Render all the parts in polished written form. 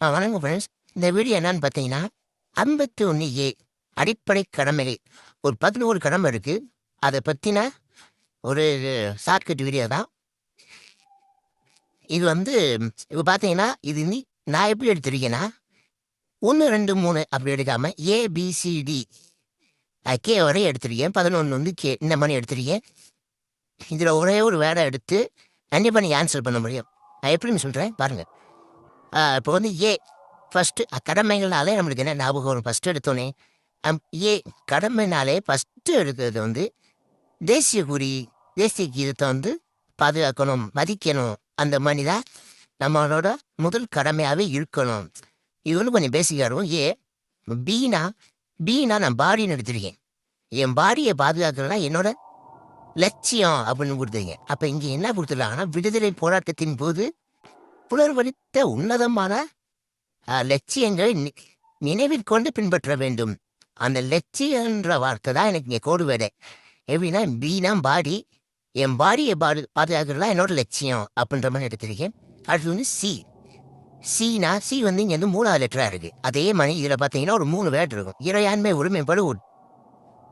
வணக்கம் ஃப்ரெண்ட்ஸ். இந்த வீடியோ என்னன்னு பார்த்தீங்கன்னா 51A அடிப்படை கடமைகள். ஒரு 11 கடமை இருக்கு. அதை பற்றின ஒரு ஷார்ட்கட் வீடியோ தான் இது. இப்போ பார்த்தீங்கன்னா நான் எப்படி எடுத்திருக்கேன்னா 1 2 3 அப்படி எடுக்காம ABCD கே வரை எடுத்திருக்கேன். 11 கே இந்த மாதிரி எடுத்திருக்கேன். இதில் ஒரே ஒரு வேலை எடுத்து கண்டிப்பாக நீங்கள் ஆன்சர் பண்ண முடியும். நான் எப்படின்னு சொல்கிறேன் பாருங்கள். இப்போ ஏ ஃபஸ்ட்டு கடமைகள்னாலே நம்மளுக்கு என்ன ஞாபகம் வரும்? ஃபஸ்ட்டு எடுத்தோன்னே ஏ கடமைனாலே ஃபஸ்ட்டு எடுக்கிறது தேசிய குறி, தேசிய கீதத்தை பாதுகாக்கணும், மதிக்கணும். அந்த மாதிரி தான் நம்மளோட முதல் கடமையாகவே இருக்கணும். இது கொஞ்சம் பேசிக்காக இருக்கும். பீனா நான் பாடின்னு எடுத்திருக்கேன். என் பாடியை பாதுகாக்கிறதா என்னோட லட்சியம் அப்படின்னு கொடுத்தீங்க. அப்போ இங்கே என்ன கொடுத்துருக்காங்கன்னா, விடுதலை போராட்டத்தின் போது புலர்வலித்த உன்னதமான லட்சியங்களை நினைவிற்கொண்டு பின்பற்ற வேண்டும். அந்த லட்சியன்ற வார்த்தை தான் எனக்கு இங்கே கோடு வேலை. எப்படின்னா பீனா பாடி, என் பாடியை பாதுகாக்கிறதா என்னோட லட்சியம் அப்படின்ற மாதிரி எடுத்திருக்கேன். அடுத்து சி இங்கே 3வது லெட்டராக இருக்குது. அதே மாதிரி இதில் பார்த்தீங்கன்னா ஒரு 3 வேர்டு இருக்கும். இறையாண்மை, ஒருமைப்பாடு,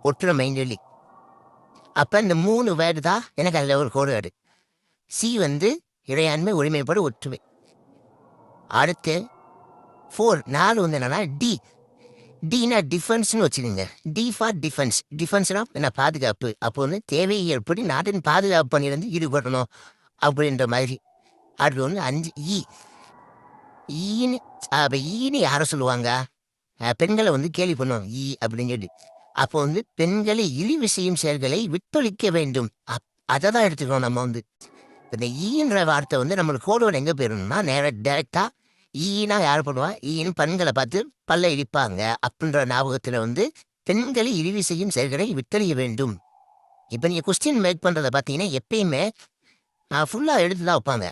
ஒற்றுமை சொல்லி. அப்போ இந்த 3 வேர்டு தான் எனக்கு அதில் ஒரு கோடு வேர்டு. சி இறையாண்மை, ஒருமைப்பாடு, ஒற்றுமை. அடுத்து 4 என்னன்னா டினா டிஃபென்ஸ்னு வச்சுக்கோங்க. D for defence. டிஃபென்ஸ்னா என்ன? பாதுகாப்பு. அப்போ தேவையை எப்படி நாட்டின் பாதுகாப்பு பணியிலிருந்து ஈடுபடணும் அப்படின்ற மாதிரி. அடுத்து 5 ஈன்னு யாரை சொல்லுவாங்க? பெண்களை கேள்வி பண்ணுவாங்க அப்படின்னு சொல்லி. அப்போ பெண்களை இழிவு செய்யும் செயல்களை விட்டொழிக்க வேண்டும். அதை தான் எடுத்துக்கணும் நம்ம. இந்த ஈன்ற வார்த்தை நம்மளுக்கு கோடோடு எங்கே போயிடணும்னா டேரெக்டாக ஈனா யார் பண்ணுவா? ஈன்னு பெண்களை பார்த்து பல்ல இடிப்பாங்க அப்படின்ற ஞாபகத்தில் பெண்களை இழிவு செய்யும் செயல்களை விட்டொழிய வேண்டும். இப்போ நீங்கள் கொஸ்டின் மேக் பண்ணுறதை பார்த்தீங்கன்னா எப்பயுமே ஃபுல்லாக எடுத்து தான் வைப்பாங்க.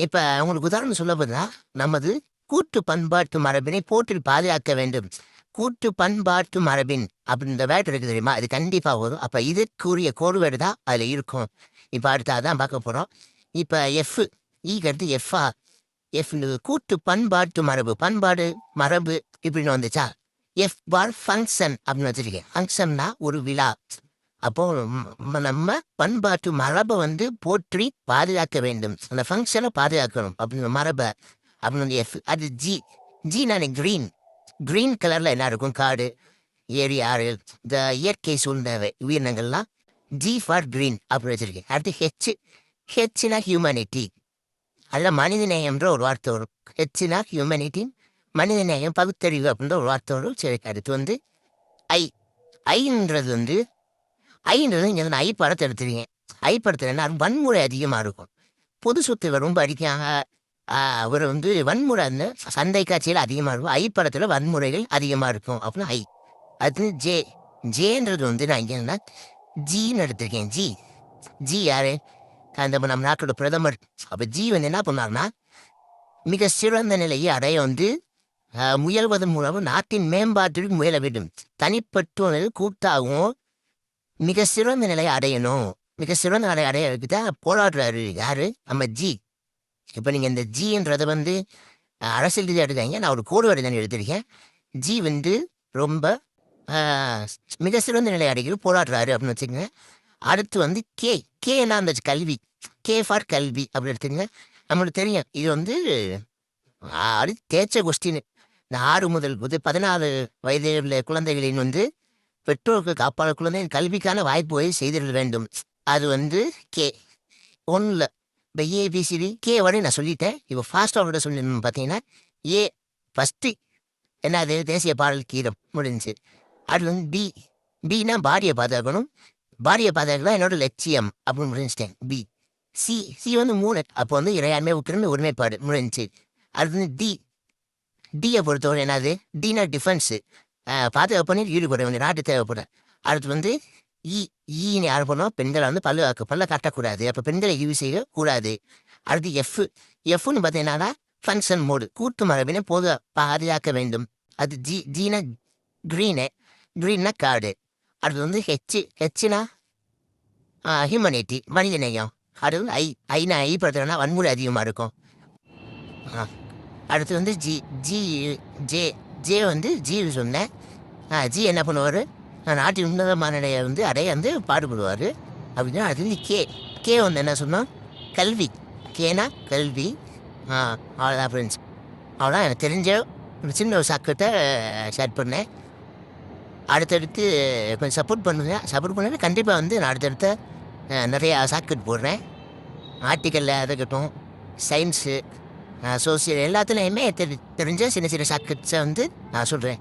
இப்போ உங்களுக்கு உதாரணம் சொல்ல போதுன்னா, நமது கூட்டு பண்பாட்டு மரபினை போற்றி பாதுகாக்க வேண்டும். கூட்டு பண்பாட்டு மரபின் அப்படின்ற வேர்டு இருக்குது தெரியுமா? அது கண்டிப்பாக வரும். அப்போ இதற்குரிய கோடு வேர்டு தான் அதில் இருக்கும். இப்போ அடுத்து அதான் பார்க்க போகிறோம். இப்போ ஈக்கு எஃப் கூட்டு பண்பாட்டு மரபு, பண்பாடு மரபு இப்படின்னு வந்துச்சா? எஃப் பார் ஃபங்க்ஷன் அப்படின்னு வச்சுருக்கேன். ஃபங்க்ஷன்னா ஒரு விழா. அப்போ நம்ம பண்பாட்டு மரபை போற்றி பாதுகாக்க வேண்டும். அந்த ஃபங்க்ஷனை பாதுகாக்கணும் அப்படின்னு மரபை அப்படின்னு எஃப். அது ஜினானே கிரீன் கலரில் என்ன இருக்கும்? காடு, ஏரி, ஆறு, இந்த இயற்கை சூழ்ந்த உயிரினங்கள்லாம். ஜி ஃபார் கிரீன் அப்படி வச்சுருக்கேன். அடுத்து ஹெச்னா ஹியூமனிட்டி. அதில் மனிதநேயம்ன்ற ஒரு வார்த்தை வரும். ஹெச்னா ஹியூமனிட்டி, மனிதநேயம், பகுத்தறிவு அப்படின்ற ஒரு வார்த்தை வரும். சரி, அடுத்து ஐன்றது இங்கே ஐ படத்தை எடுத்துருக்கேன். ஐ படத்தில் என்ன வன்முறை அதிகமாக இருக்கும். பொது சொத்து ரொம்ப அடிக்காங்க. அவர் வன்முறை சந்தை காட்சியில் அதிகமாக இருக்கும். ஐ படத்தில் வன்முறைகள் அதிகமாக இருக்கும் அப்படின்னா ஐ. அது ஜேன்றது நான் இங்கே என்ன ஜின்னு எடுத்திருக்கேன். ஜி யாரு? நம்ம நாட்டோட பிரதமர். அப்போ ஜி என்ன பண்ணாருன்னா, மிக சிறந்த நிலையை அடைய முயல்வதன் மூலம் நாட்டின் மேம்பாட்டிற்கு முயல வேண்டும். தனிப்பட்ட கூட்டாகவும் மிக சிறந்த நிலையை அடையணும். மிக சிறந்த நிலை அடையிறதுக்கு தான் போராடுறாரு. யாரு? நம்ம ஜி. இப்போ நீங்கள் இந்த ஜின்றதை அரசியல் ரீதியாக எடுக்காங்க. நான் ஒரு கோடு வரை தான் எடுத்திருக்கேன். ஜி ரொம்ப மிக சிறந்த நிலை அடைகிறது போராடுறாரு அப்படின்னு வச்சுக்கோங்க. அடுத்து கேனா அந்த கல்வி. கே ஃபார் கல்வி அப்படி எடுத்துங்க. நம்மளுக்கு தெரியும் இது தேய்ச்ச கொஸ்டின். இந்த 6 முதல் 14 வயது உள்ள குழந்தைகளின் பெற்றோருக்கு காப்பாளர் குழந்தையின் கல்விக்கான வாய்ப்புகளை செய்திட வேண்டும். அது கே 1. இப்போ ஏபிசிடி கே வரை நான் சொல்லிட்டேன். இப்போ ஃபாஸ்ட்டாக சொல்லணும் பார்த்தீங்கன்னா ஏ ஃபஸ்ட்டு என்னது? தேசிய பாடல் கீதம் முடிஞ்சு. அது பினா பாடியை பாதுகாக்கணும். பாடியை பாதுகாக்கலாம் என்னோட லட்சியம் அப்படின்னு முடிஞ்சிட்டேன். சி 3. அப்போ இறையாண்மை, ஒற்றுமை, ஒருமைப்பாடு முடிஞ்சு. அது டியை பொறுத்தவரை என்னது? டினா டிஃபென்ஸு, பாதுகாப்பு பண்ணி ஈடுபட வேண்டிய நாட்டு தேவைப்படும். அடுத்து ஈன்னு யார் பண்ணுவோம்? பெண்களை பல்ல கட்டக்கூடாது. அப்போ பெண்களை ஈவு செய்யக்கூடாது. அடுத்து எஃப்னு பார்த்தீங்கன்னா ஃபங்க்ஷன் மோடு, கூட்டு மரபினை பாதுகாக்க வேண்டும். அது ஜீனா கிரீன்னா காடு. அடுத்து ஹெச்னா ஹியூமனிட்டி, மனிதநேயம். அது ஐ படுத்துறதுனா வன்முறை அதிகமாக இருக்கும். அடுத்து வந்து ஜி ஜி ஜே ஜே வந்து ஜி சொன்னேன். ஜி என்ன பண்ணுவார், நாட்டின் உன்னதமான நிலையை வந்து அடைய வந்து பாடுபடுவார். அப்படின்னா அது வந்து கே கே வந்து என்ன சொன்னோம், கல்வி. கேனா கல்வி. அவ்வளோதான் ஃப்ரெண்ட்ஸ். அவ்வளோதான் எனக்கு தெரிஞ்ச ஒரு சின்ன ஒரு சாக்கத்தை ஷேர் பண்ணேன். அடுத்தடுத்து கொஞ்சம் சப்போர்ட் பண்ணுங்கள். சப்போர்ட் பண்ணால் கண்டிப்பாக வந்து நான் அடுத்தடுத்த நிறையா சாக்கெட் போடுறேன். ஆர்டிக்கலில் இருக்கட்டும், சயின்ஸு, சோசியல் எல்லாத்துலேயுமே தெரிஞ்ச சின்ன சின்ன சாக்கெட்ஸை வந்து நான் சொல்கிறேன்.